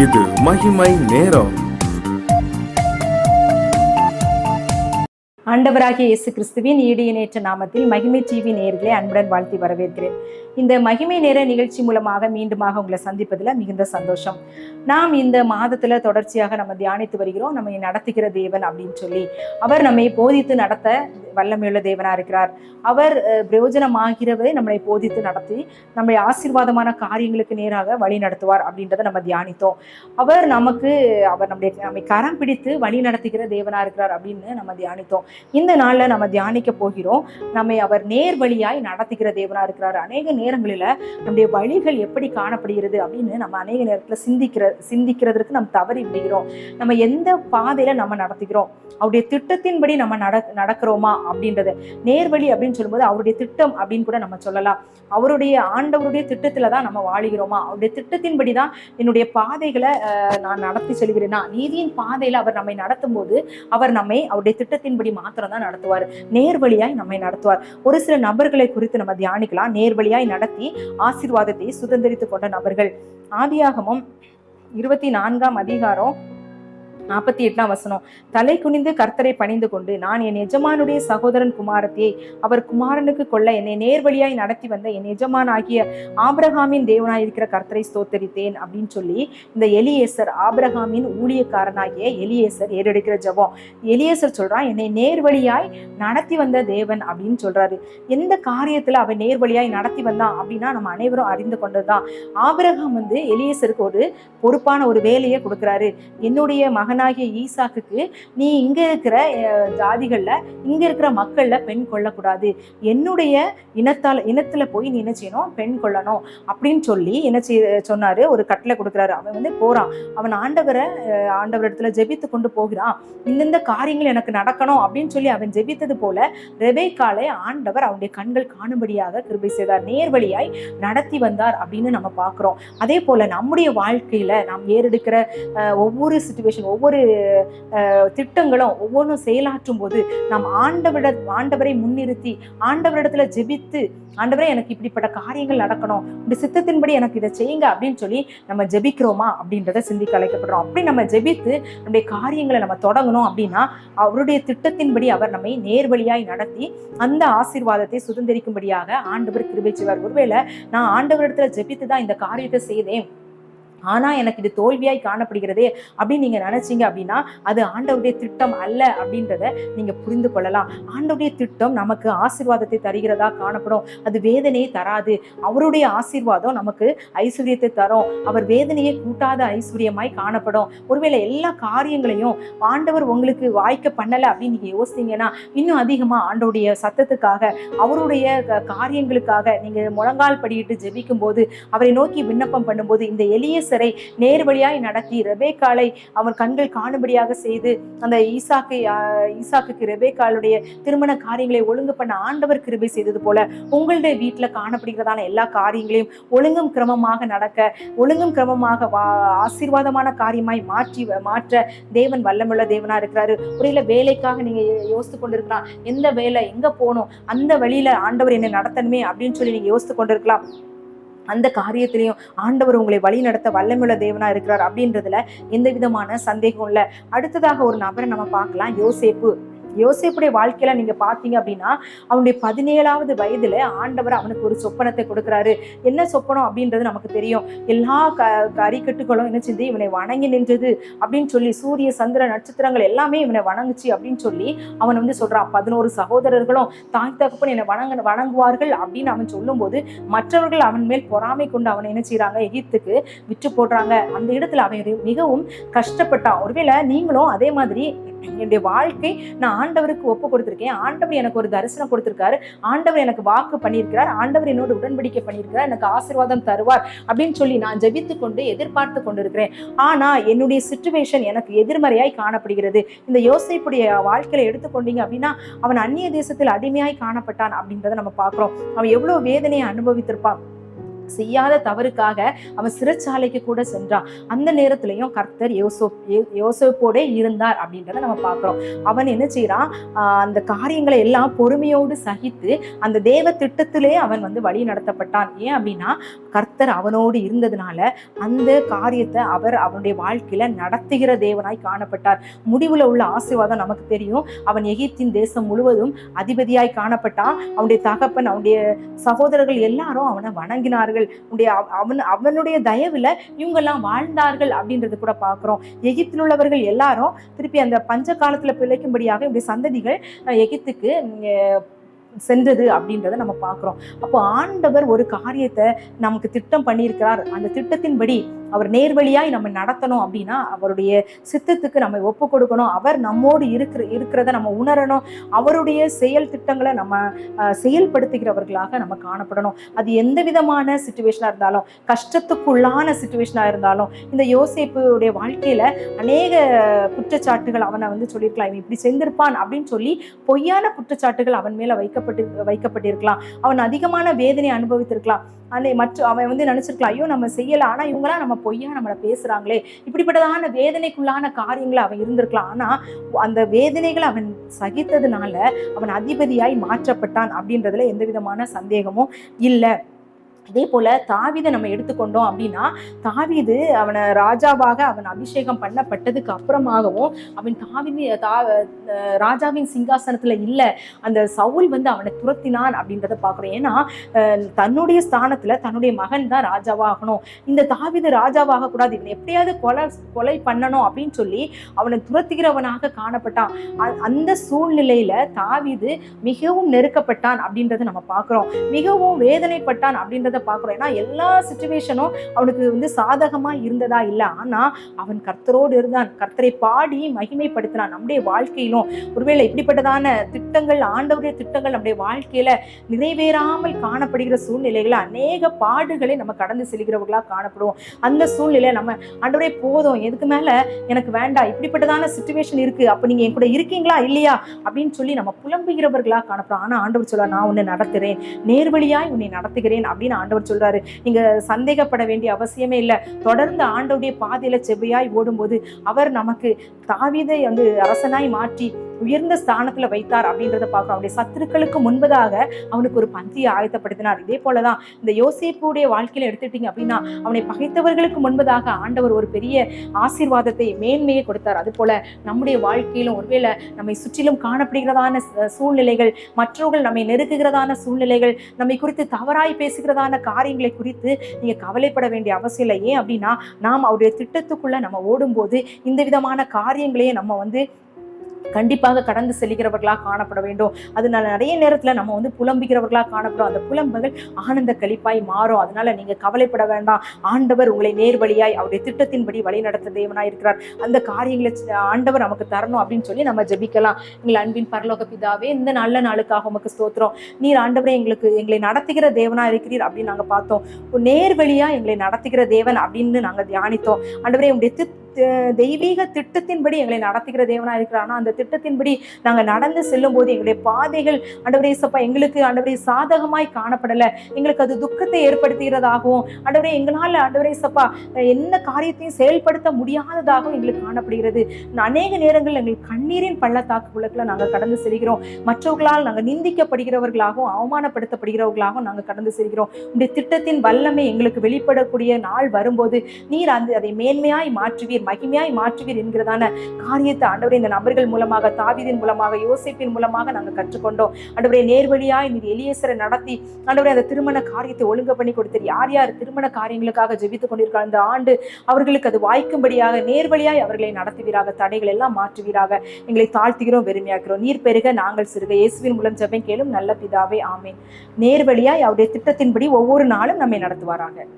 இது மகிமை நேரம். ஆண்டவராகிய இயேசு கிறிஸ்துவின் ஈடு இணையற்ற நாமத்தில் மகிமை டிவி நேயர்களை அன்புடன் வாழ்த்தி வரவேற்கிறேன். இந்த மகிமை நேர நிகழ்ச்சி மூலமாக மீண்டுமாக உங்களை சந்திப்பதில் மிகுந்த சந்தோஷம். நாம் இந்த மாதத்துல தொடர்ச்சியாக நம்ம தியானித்து வருகிறோம். நம்மை நடத்துகிற தேவன் அப்படின்னு சொல்லி அவர் நம்மை போதித்து நடத்த வல்லமையுள்ள தேவனா இருக்கிறார். அவர் பிரயோஜனமாகிறவரை நம்மளை போதித்து நடத்தி நம்மை ஆசீர்வாதமான காரியங்களுக்கு நேராக வழி நடத்துவார் அப்படின்றத நம்ம தியானித்தோம். அவர் நம்மை கரம் பிடித்து வழி நடத்துகிற தேவனா இருக்கிறார் அப்படின்னு நம்ம தியானித்தோம். இந்த நாள்ல நம்ம தியானிக்க போகிறோம். நம்மை அவர் நேர் வழியாய் நடத்துகிற தேவனா இருக்கிறார். அநேக நேரங்களில நம்முடைய வழிகள் எப்படி காணப்படுகிறது அப்படின்னு நம்ம அநேக நேரத்துல சிந்திக்கிறதுக்கு நம்ம தவறி விடுகிறோம். நம்ம எந்த பாதையில நம்ம நடத்துகிறோம், அவருடைய திட்டத்தின்படி நம்ம நடக்கிறோமா அப்படின்றது. நேர்வழி அப்படின்னு சொல்லும்போது அவருடைய திட்டம் அப்படின்னு கூட நம்ம சொல்லலாம். ஆண்டவருடைய திட்டத்துல தான் நம்ம வாழுகிறோமா, அவருடைய திட்டத்தின்படி தான் என்னுடைய பாதைகளை நான் நடத்தி செல்கிறேன்னா. நீதியின் பாதையில அவர் நம்மை நடத்தும் போது அவர் நம்மை அவருடைய திட்டத்தின்படி மாத்திரம் தான் நடத்துவார். நேர்வழியாய் நம்மை நடத்துவார். ஒரு சில நபர்களை குறித்து நம்ம தியானிக்கலாம். நேர்வழியாய் நடத்தி ஆசீர்வாதத்தை சுதந்திரித்துக் கொண்ட நபர்கள். ஆதியாகமம் 24ஆம் அதிகாரம் 48ஆம் வசனம். தலை குனிந்து கர்த்தரை பணிந்து கொண்டு, நான் என் எஜமானுடைய சகோதரன் குமாரத்தியை அவர் குமாரனுக்கு கொள்ள என்னை நேர்வழியாய் நடத்தி வந்த என் எஜமான் ஆகிய ஆபிரகாமின் தேவனாயிருக்கிற கர்த்தரை ஸ்தோத்தரித்தேன் அப்படின்னு சொல்லி இந்த எலியேசர், ஆபிரகாமின் ஊழியக்காரனாகிய எலியேசர் ஏறெடுக்கிற ஜெபம். எலியேசர் சொல்றான், என்னை நேர்வழியாய் நடத்தி வந்த தேவன் அப்படின்னு சொல்றாரு. எந்த காரியத்துல அவன் நேர்வழியாய் நடத்தி வந்தான் அப்படின்னா நம்ம அனைவரும் அறிந்து கொண்டதுதான். ஆபிரகாம் எலியேசருக்கு ஒரு பொறுப்பான ஒரு வேலையை கொடுக்கிறாரு. என்னுடைய மகனாகிய ஈசாக்குக்கு நீ இங்க இருக்கிற ஜாதிகள்ல, இங்க இருக்கிற மக்கள்ல பெண் கொள்ளக்கூடாது, என்னுடைய இனத்துல போய் நீ என்ன செய்யணும், பெண் கொள்ளணும் அப்படின்னு சொல்லி என்ன சொன்னாரு. ஒரு கட்டளை கொடுக்குறாரு. அவன் போறான். அவன் ஆண்டவரிடத்துல ஜெபித்து கொண்டு போகிறான். இந்தந்த காரியங்கள் எனக்கு நடக்கணும் அப்படின்னு சொல்லி அவன் ஜெபித்தது போல ரெபெக்காளை ஆண்டவர் அவனுடைய கண்கள் காணும்படியாக கிருபை செய்தார். நேர்வழியாய் நடத்தி வந்தார் அப்படின்னு நம்ம பார்க்கிறோம். அதே போல நம்முடைய வாழ்க்கையில நாம் ஏறெடுக்கிற ஒவ்வொரு சிச்சுவேஷன், ஒவ்வொரு திட்டங்களும் ஒவ்வொன்றும் செயலாற்றும் போது நாம் ஆண்டவரை முன்னிறுத்தி ஆண்டவரிடத்துல ஜெபித்து, ஆண்டவரே எனக்கு இப்படிப்பட்ட காரியங்கள் நடக்கணும், இந்த சித்தத்தின்படி எனக்கு இதை செய்யுங்க அப்படின்னு சொல்லி நம்ம ஜெபிக்கிறோமா அப்படின்றத சிந்திக்க அழைக்கப்படுறோம். அப்படி நம்ம ஜெபித்து நம்முடைய காரியங்களை நம்ம தொடங்கணும் அப்படின்னா அவருடைய திட்டத்தின்படி அவர் நம்மை நேர்வழியாய் நடத்தி அந்த ஆசீர்வாதத்தை சுதந்திரிக்கும்படியாக ஆண்டவர் கிருபை செய்வார். ஒருவேளை நான் ஆண்டவரிடத்துல ஜெபித்து தான் இந்த காரியத்தை செய்தேன், ஆனா எனக்கு இது தோல்வியாய் காணப்படுகிறதே அப்படின்னு நீங்க நினைச்சீங்க அப்படின்னா அது ஆண்டவருடைய திட்டம் அல்ல அப்படின்றத நீங்க புரிந்து கொள்ளலாம். ஆண்டவருடைய திட்டம் நமக்கு ஆசீர்வாதத்தை தருகிறதா காணப்படும். அது வேதனையை தராது. அவருடைய ஆசீர்வாதம் நமக்கு ஐஸ்வர்யத்தை தரும். அவர் வேதனையை கூட்டாத ஐஸ்வர்யமாய் காணப்படும். ஒருவேளை எல்லா காரியங்களையும் ஆண்டவர் உங்களுக்கு வாய்க்க பண்ணல அப்படின்னு நீங்க யோசித்தீங்கன்னா இன்னும் அதிகமா ஆண்டவருடைய சத்தத்துக்காக, அவருடைய காரியங்களுக்காக நீங்க முழங்கால் படியிட்டு ஜெபிக்கும் போது, அவரை நோக்கி விண்ணப்பம் பண்ணும்போது, இந்த எலியேசரை நேர்வழியாய் நடத்தி ரெபெக்காளை அவன் கண்கள் காணும்படியாக செய்து அந்த ஈசாக்குக்கு ரெபெக்காளுடைய திருமண காரியங்களை ஒழுங்கு பண்ண ஆண்டவர் கிருபை செய்தது போல உங்களுடைய வீட்டுல காணப்படுகிறதான எல்லா காரியங்களையும் ஒழுங்கும் கிரமமாக நடக்க, ஒழுங்கும் கிரமமாக ஆசீர்வாதமான காரியமாய் மாற்ற தேவன் வல்லமுள்ள தேவனா இருக்கிறாரு. ஒருவேளை வேலைக்காக நீங்க யோசித்து கொண்டிருக்கலாம், எந்த வேலை, எங்க போகணும், அந்த வழியில ஆண்டவர் என்னை நடத்தணுமே அப்படின்னு சொல்லி நீங்க யோசித்து கொண்டிருக்கலாம். அந்த காரியத்திலையும் ஆண்டவர் உங்களை வழி நடத்த வல்லமையுள்ள தேவனா இருக்கிறார் அப்படின்றதுல எந்த விதமான சந்தேகம் இல்லை. அடுத்ததாக ஒரு நபரை நம்ம பார்க்கலாம். யோசேப்புடைய வாழ்க்கையில நீங்க பாத்தீங்க அப்படின்னா அவனுடைய 17வது வயதுல ஆண்டவர் அவனுக்கு ஒரு சொப்பனத்தை கொடுக்கிறாரு. என்ன சொப்பனம் அப்படின்றது நமக்கு தெரியும். எல்லா கரிக்கட்டுகளும் என்ன செஞ்சு இவனை வணங்கி நின்றது அப்படின்னு சொல்லி, சூரிய சந்திர நட்சத்திரங்கள் எல்லாமே இவனை வணங்குச்சு அப்படின்னு சொல்லி அவன் சொல்றான். 11 சகோதரர்களும் தாய் தகப்பன் என்னை வணங்குவார்கள் அப்படின்னு அவன் சொல்லும் போது மற்றவர்கள் அவன் மேல் பொறாமை கொண்டு அவனை என்ன செய்யறாங்க, எகிப்துக்கு விற்று போடுறாங்க. அந்த இடத்துல அவன் மிகவும் கஷ்டப்பட்டான். ஒருவேளை நீங்களும் அதே மாதிரி என்னுடைய வாழ்க்கை நான் ஆண்டவருக்கு ஒப்பு கொடுத்திருக்கேன், ஆண்டவர் எனக்கு ஒரு தரிசனம் கொடுத்திருக்காரு, ஆண்டவர் எனக்கு வாக்கு பண்ணியிருக்கிறார், ஆண்டவர் என்னோட உடன்படிக்கை பண்ணியிருக்கிறார், எனக்கு ஆசீர்வாதம் தருவார் அப்படின்னு சொல்லி நான் ஜெபித்து கொண்டு எதிர்பார்த்து கொண்டிருக்கிறேன். ஆனா என்னுடைய சிச்சுவேஷன் எனக்கு எதிர்மறையாய் காணப்படுகிறது. இந்த யோசேப்புடைய வாழ்க்கையில எடுத்துக்கொண்டீங்க அப்படின்னா அவன் அந்நிய தேசத்தில் அடிமையாய் காணப்பட்டான் அப்படின்றத நம்ம பார்க்கிறோம். அவன் எவ்வளவு வேதனையை அனுபவித்திருப்பான். செய்யாத தவறுக்காக அவன் சிறைச்சாலைக்கு கூட சென்றான். அந்த நேரத்திலையும் கர்த்தர் யோசேப்போட இருந்தார் அப்படின்றத நம்ம பார்க்கிறோம். அவன் என்ன செய்யறான், அந்த காரியங்களை எல்லாம் பொறுமையோடு சகித்து அந்த தேவ திட்டத்திலே அவன் வழி நடத்தப்பட்டான். ஏன் அப்படின்னா கர்த்தர் அவனோடு இருந்ததுனால அந்த காரியத்தை அவர் அவனுடைய வாழ்க்கையில நடத்துகிற தேவனாய் காணப்பட்டார். முடிவுல உள்ள ஆசீர்வாதம் நமக்கு தெரியும். அவன் எகிப்தின் தேசம் முழுவதும் அதிபதியாய் காணப்பட்டான். அவனுடைய தகப்பன், அவனுடைய சகோதரர்கள் எல்லாரும் அவனை வணங்கினார்கள். அவனுடைய தயவுல இவங்க எல்லாம் வாழ்ந்தார்கள் அப்படின்றது கூட பாக்குறோம். எகிப்தில் உள்ளவர்கள் எல்லாரும் திருப்பி அந்த பஞ்ச காலத்துல பிழைக்கும்படியாக இப்படி சந்ததிகள் எகிப்துக்கு சென்றது அப்படின்றத நம்ம பார்க்கிறோம். அப்போ ஆண்டவர் ஒரு காரியத்தை நமக்கு திட்டம் பண்ணியிருக்கிறார். அந்த திட்டத்தின்படி அவர் நேர்வழியாய் நம்ம நடத்தணும் அப்படின்னா அவருடைய சித்தத்துக்கு நம்ம ஒப்பு கொடுக்கணும். அவர் நம்மோடு இருக்கிறத நம்ம உணரணும். அவருடைய செயல் திட்டங்களை நம்ம செயல்படுத்துகிறவர்களாக நம்ம காணப்படணும். அது எந்த விதமான சிச்சுவேஷனா இருந்தாலும், கஷ்டத்துக்குள்ளான சிச்சுவேஷனா இருந்தாலும், இந்த யோசேப்புடைய வாழ்க்கையில அநேக குற்றச்சாட்டுகள் அவனை சொல்லியிருக்கலாம். இவன் இப்படி செஞ்சிருப்பான் அப்படின்னு சொல்லி பொய்யான குற்றச்சாட்டுகள் அவன் மேல வைக்கப்பட்டிருக்கலாம். அவன் அதிகமான வேதனை அனுபவித்திருக்கலாம். அவன் நினைச்சிருக்கலாம், ஐயோ நம்ம செய்யல, ஆனா இவங்களாம் நம்ம பொய்யா நம்மளை பேசுறாங்களே, இப்படிப்பட்டதான வேதனைக்குள்ளான காரியங்களை அவன் இருந்திருக்கலாம். ஆனா அந்த வேதனைகளை அவன் சகித்ததுனால அவன் அதிபதியாய் மாற்றப்பட்டான் அப்படின்றதுல எந்த விதமான சந்தேகமும் இல்லை. இதே போல தாவீதை நம்ம எடுத்துக்கொண்டோம் அப்படின்னா, தாவீது அவனை ராஜாவாக அவன் அபிஷேகம் பண்ணப்பட்டதுக்கு அப்புறமாகவும் அவன் ராஜாவின் சிங்காசனத்துல இல்ல, அந்த சவுல் அவனை துரத்தினான் அப்படின்றத பாக்குறோம். ஏன்னா தன்னுடைய ஸ்தானத்துல தன்னுடைய மகன் தான் ராஜாவாகணும், இந்த தாவீது ராஜாவாக கூடாது, இவன் எப்படியாவது கொலை பண்ணணும் அப்படின்னு சொல்லி அவனை துரத்துகிறவனாக காணப்பட்டான். அந்த சூழ்நிலையில தாவீது மிகவும் நெருக்கப்பட்டான் அப்படின்றத நம்ம பாக்குறோம். மிகவும் வேதனைப்பட்டான் அப்படின்றத பார்க்கிறோம். ஏன்னா எல்லா சிச்சுவேஷனும் அவனுக்கு சாதகமா இருந்ததா இல்ல, ஆனா அவன் கர்த்தரோடு இருந்தான். கர்த்தரை பாடி மகிமைப்படுத்தினான். நம்முடைய வாழ்க்கையிலும் ஒருவேளை இப்படிப்பட்டதான திட்டங்கள், ஆண்டவருடைய திட்டங்கள் நம்முடைய வாழ்க்கையில நிறைவேறாமல் காணப்படுகிற சூழ்நிலைகளை, அநேக பாடுகளை நம்ம கடந்து செல்கிறவர்களா காணப்படுவோம். அந்த சூழ்நிலை நம்ம ஆண்டவரே போதும், எதுக்கு மேல எனக்கு வேண்டாம், இப்படிப்பட்டதான சிச்சுவேஷன் இருக்கு, அப்ப நீங்க என் கூட இருக்கீங்களா இல்லையா அப்படின்னு சொல்லி நம்ம புலம்புகிறவர்களா காணப்படுறோம். ஆனா ஆண்டவர் சொல்ல, நான் உன்னை நடத்துறேன், நேர்வழியாய் உன்னை நடத்துகிறேன் அப்படின்னு ஆண்டவர் சொல்றாரு. நீங்க சந்தேகப்பட வேண்டிய அவசியமே இல்லை. தொடர்ந்து ஆண்டவருடைய பாதையில செவ்வையாய் ஓடும்போது அவர் நமக்கு தாவீதை அரசனாய் மாற்றி உயர்ந்த ஸ்தானத்துல வைத்தார் அப்படின்றத பார்க்கிறோம். அவருடைய சத்துருக்களுக்கு முன்பதாக அவனுக்கு ஒரு பந்தியை ஆயத்தப்படுத்தினார். இதே போலதான் இந்த யோசேப்புடைய வாழ்க்கையில எடுத்துட்டீங்க அப்படின்னா, அவனை பகைத்தவர்களுக்கு முன்பதாக ஆண்டவர் ஒரு பெரிய ஆசீர்வாதத்தை, மேன்மையை கொடுத்தார். அது போல நம்முடைய வாழ்க்கையிலும் ஒருவேளை நம்மை சுற்றிலும் காணப்படுகிறதான சூழ்நிலைகள், மற்றவர்கள் நம்மை நெருக்குகிறதான சூழ்நிலைகள், நம்மை குறித்து தவறாய் பேசுகிறதான காரியங்களை குறித்து நீங்க கவலைப்பட வேண்டிய அவசியம் இல்லை. ஏன் அப்படின்னா நாம் அவருடைய திட்டத்துக்குள்ள நம்ம ஓடும்போது இந்த விதமான காரியங்களையே நம்ம கண்டிப்பாக கடந்து செல்கிறவர்களாக காணப்பட வேண்டும். அதனால நிறைய நேரத்துல நம்ம புலம்புகிறவர்களாக காணப்படும். அந்த புலம்புகள் ஆனந்த களிப்பாய் மாறும். அதனால நீங்க கவலைப்பட வேண்டாம். ஆண்டவர் உங்களை நேர்வழியாய் அவருடைய திட்டத்தின்படி வழி நடத்த தேவனாய் இருக்கிறார். அந்த காரியங்களை ஆண்டவர் நமக்கு தரணும் அப்படின்னு சொல்லி நம்ம ஜெபிக்கலாம். எங்கள் அன்பின் பரலோக பிதாவே, இந்த நல்ல நாளுக்காக உமக்கு ஸ்தோத்திரம். நீர் ஆண்டவரே எங்களை நடத்துகிற தேவனா இருக்கிறீர் அப்படின்னு நாங்க பார்த்தோம். நேர்வழியா எங்களை நடத்துகிற தேவன் அப்படின்னு நாங்க தியானித்தோம். ஆண்டவரே உங்களுடைய தெய்வீக திட்டத்தின்படி எங்களை நடத்துகிற தேவனா இருக்கிறார். அந்த திட்டத்தின்படி நாங்க நடந்து செல்லும் போது எங்களுடைய பாதைகள் ஆண்டவரே சப்பா எங்களுக்கு ஆண்டவரே சாதகமாய் காணப்படல, எங்களுக்கு அது துக்கத்தை ஏற்படுத்துகிறதாகவும், ஆண்டவரே எங்களால் ஆண்டவரே சப்பா என்ன காரியத்தையும் செயல்படுத்த முடியாததாகவும் எங்களுக்கு காணப்படுகிறது. அநேக நேரங்கள் எங்களுக்கு கண்ணீரின் பள்ளத்தாக்குகளுக்குள்ள நாங்கள் கடந்து செல்கிறோம். மற்றவர்களால் நாங்கள் நிந்திக்கப்படுகிறவர்களாகவும் அவமானப்படுத்தப்படுகிறவர்களாகவும் நாங்கள் கடந்து செல்கிறோம். உங்களுடைய திட்டத்தின் வல்லமை எங்களுக்கு வெளிப்படக்கூடிய நாள் வரும்போது நீர் அதை மேன்மையாய் மாற்றுவீர், மகிமையாய் மாற்றுவீர் என்கிறதான காரியத்தை ஆண்டவரே இந்த நபர்கள் மூலமாக, தாவீதின் மூலமாக, யோசேப்பின் மூலமாக நாங்கள் கற்றுக்கொண்டோம். ஆண்டவரே நேர்வழியாய் நீர் எலியேசரை நடத்தி ஆண்டவரே அந்த திருமண காரியத்தை ஒழுங்கு பண்ணி கொடுத்தீர். யார் யார் திருமண காரியங்களுக்காக ஜெபித்துக் கொண்டிருக்காங்க இந்த ஆண்டு அவர்களுக்கு அது வாய்க்கும்படியாக நேர்வழியாய் அவர்களை நடத்துவீராக, தடைகள் எல்லாம் மாற்றுவீராக. எங்களை தாழ்த்துகிறோம், வெறுமையாக்கிறோம். நீர் பெருக நாங்கள் சிறுக. இயேசுவின் மூலம் ஜெபம் கேளும் நல்ல பிதாவே, ஆமேன். நேர்வழியாய் அவருடைய திட்டத்தின்படி ஒவ்வொரு நாளும் நம்மை நடத்துவாராக.